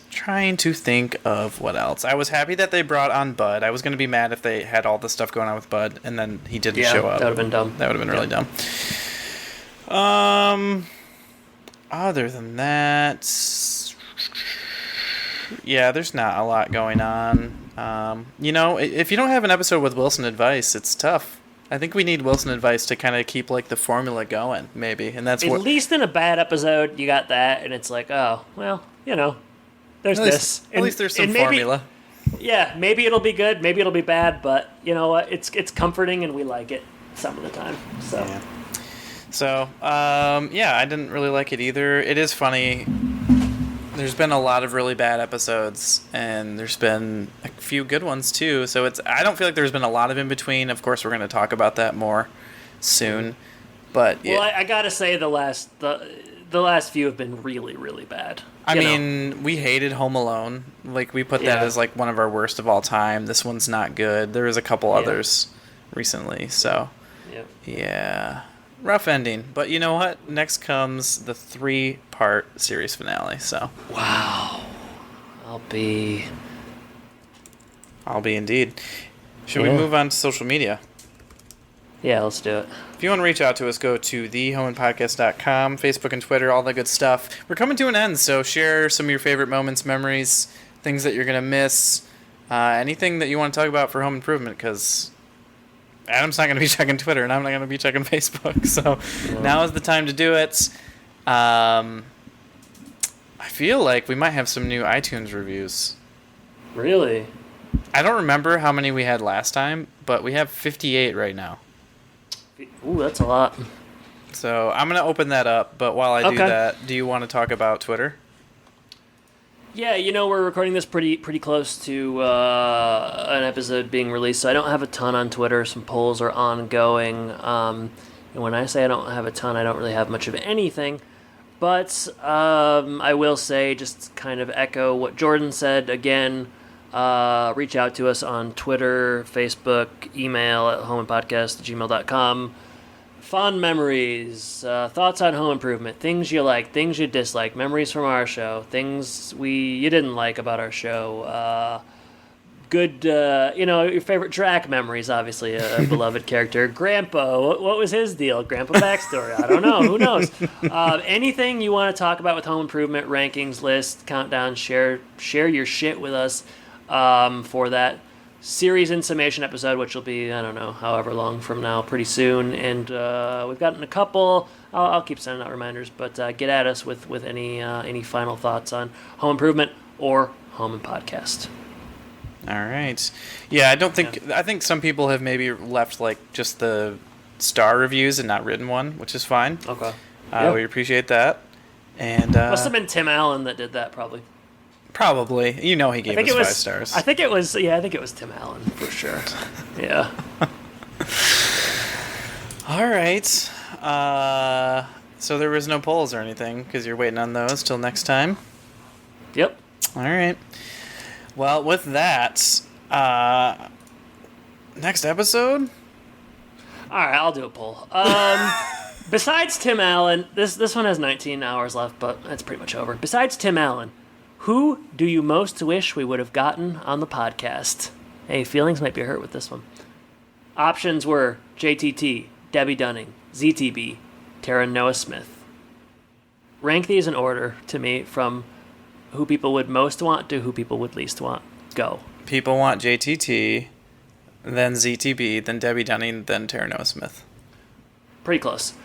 Trying to think of what else. I was happy that they brought on Bud. I was going to be mad if they had all this stuff going on with Bud, and then he didn't show up. That would have been dumb. That would have been really dumb. Other than that, yeah, there's not a lot going on. If you don't have an episode with Wilson Advice, it's tough. I think we need Wilson Advice to kind of keep the formula going, maybe, and that's at least in a bad episode you got that, and it's there's this. At least there's some formula. Yeah, maybe it'll be good, maybe it'll be bad, but you know what? It's comforting, and we like it some of the time. So, yeah. So, I didn't really like it either. It is funny. There's been a lot of really bad episodes, and there's been a few good ones too. So I don't feel like there's been a lot of in between. Of course, we're going to talk about that more soon. But yeah. Well, I gotta say the last few have been really, really bad. I mean, we hated Home Alone. We put that as one of our worst of all time. This one's not good. There was a couple others recently. So yeah. Rough ending, but you know what? Next comes the 3-part series finale. So wow, I'll be indeed. Should we move on to social media? Yeah, let's do it. If you want to reach out to us, go to thehomeandpodcast.com, Facebook and Twitter, all that good stuff. We're coming to an end, so share some of your favorite moments, memories, things that you're gonna miss, anything that you want to talk about for Home Improvement, because Adam's not going to be checking Twitter, and I'm not going to be checking Facebook. So now is the time to do it. I feel like we might have some new iTunes reviews. Really? I don't remember how many we had last time, but we have 58 right now. Ooh, that's a lot. So I'm going to open that up, but while I do Okay. that, do you want to talk about Twitter? Yeah, we're recording this pretty close to an episode being released, so I don't have a ton on Twitter. Some polls are ongoing. And when I say I don't have a ton, I don't really have much of anything. But I will say, just kind of echo what Jordan said again. Reach out to us on Twitter, Facebook, email at homeandpodcast@gmail.com. Fond memories, thoughts on home improvement, things you like, things you dislike, memories from our show, things you didn't like about our show, good, your favorite Drac memories, obviously, a beloved character. Grandpa, what was his deal? Grandpa backstory, I don't know, who knows? Anything you want to talk about with home improvement, rankings, list, countdown, share your shit with us for that series in summation episode, which will be, I don't know, however long from now, pretty soon. And we've gotten a couple. I'll keep sending out reminders, but get at us with any final thoughts on home improvement or home and podcast. All right. Yeah, I think some people have maybe left like just the star reviews and not written one, which is fine. Okay. Yeah. We appreciate that. And Must have been Tim Allen that did that, probably. Probably. He gave us 5 stars. I think it was Tim Allen for sure. Yeah. All right. So there was no polls or anything because you're waiting on those till next time. Yep. All right. Well, with that, next episode. All right, I'll do a poll. Besides Tim Allen, this one has 19 hours left, but that's pretty much over. Besides Tim Allen, who do you most wish we would have gotten on the podcast? Hey, feelings might be hurt with this one. Options were JTT, Debbie Dunning, ZTB, Tara Noah Smith. Rank these in order to me from who people would most want to who people would least want. Go. People want JTT, then ZTB, then Debbie Dunning, then Tara Noah Smith. Pretty close.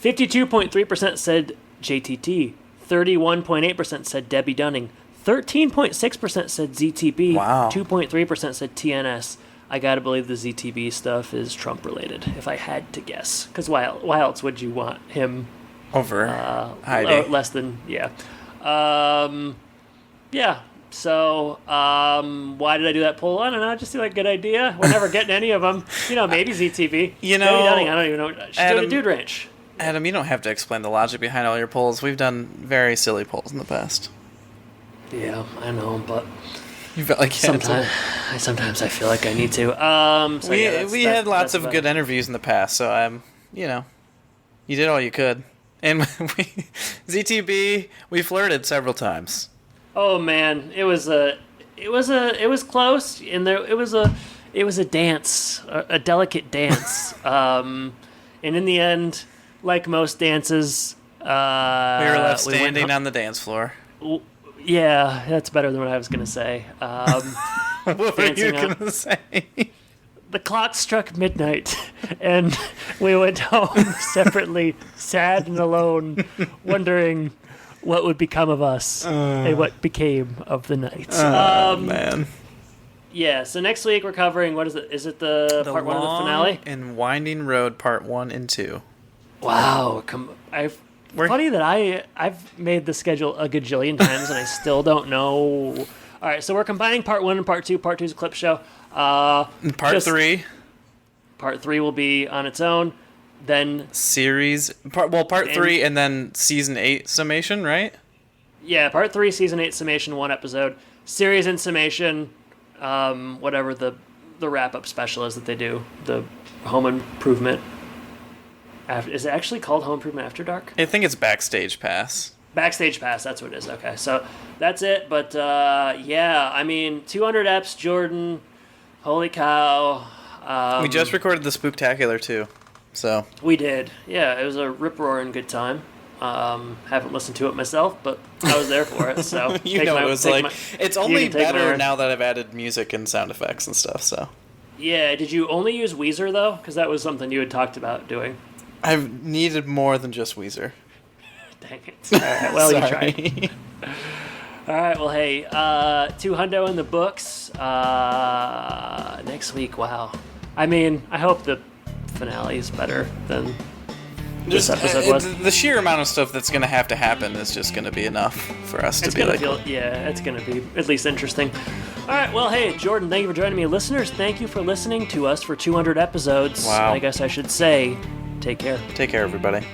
52.3% said JTT. 31.8% said Debbie Dunning. 13.6% said ZTB. Wow. 2.3% said TNS. I gotta believe the ZTB stuff is Trump related, if I had to guess. Because why else would you want him Over Heidi. less than, yeah. Yeah. So, why did I do that poll? I don't know. Just seemed like a good idea. We're never getting any of them. Maybe ZTB. You know, Debbie Dunning, I don't even know. She's doing a dude ranch. Adam, you don't have to explain the logic behind all your polls. We've done very silly polls in the past. Yeah, I know, but You felt like you had to. sometimes I feel like I need to. So We had lots of good interviews in the past, so you did all you could. And ZTB, we flirted several times. Oh man, it was close, and it was a dance, a delicate dance. And in the end, like most dances, We were left standing on the dance floor. Yeah, that's better than what I was gonna say. What were you dancing going to say? The clock struck midnight, and we went home separately, sad and alone, wondering what would become of us and what became of the night. Man. Yeah, so next week we're covering, what is it? Is it the part one of the finale? And Winding Road Part 1 and 2. Wow. Funny that I've made the schedule a gajillion times and I still don't know. All right, so we're combining part 1 and part 2. Part 2 is a clip show. Part 3. Part 3 will be on its own. Then Part 3 and then Season 8 summation, right? yeah, part 3, season 8 summation, 1 episode. Series in summation, whatever the wrap up special is that they do, the home improvement. Is it actually called Home Improvement After Dark? I think it's Backstage Pass. Backstage Pass, that's what it is. Okay, so that's it. But yeah, I mean, 200 eps, Jordan. Holy cow. We just recorded the Spooktacular too, so. We did. Yeah, it was a rip-roaring good time. Haven't listened to it myself, but I was there for it. So it's only better now that I've added music and sound effects and stuff. So. Yeah, did you only use Weezer though? Because that was something you had talked about doing. I've needed more than just Weezer. Dang it. All right, well, you Sorry. tried. All right, well, hey, 200 in the books. Next week, wow. I mean, I hope the finale is better than this episode was. The sheer amount of stuff that's going to have to happen is just going to be enough for us to be like... it's going to be at least interesting. All right, well, hey, Jordan, thank you for joining me. Listeners, thank you for listening to us for 200 episodes. Wow. I guess I should say, take care. Take care, everybody.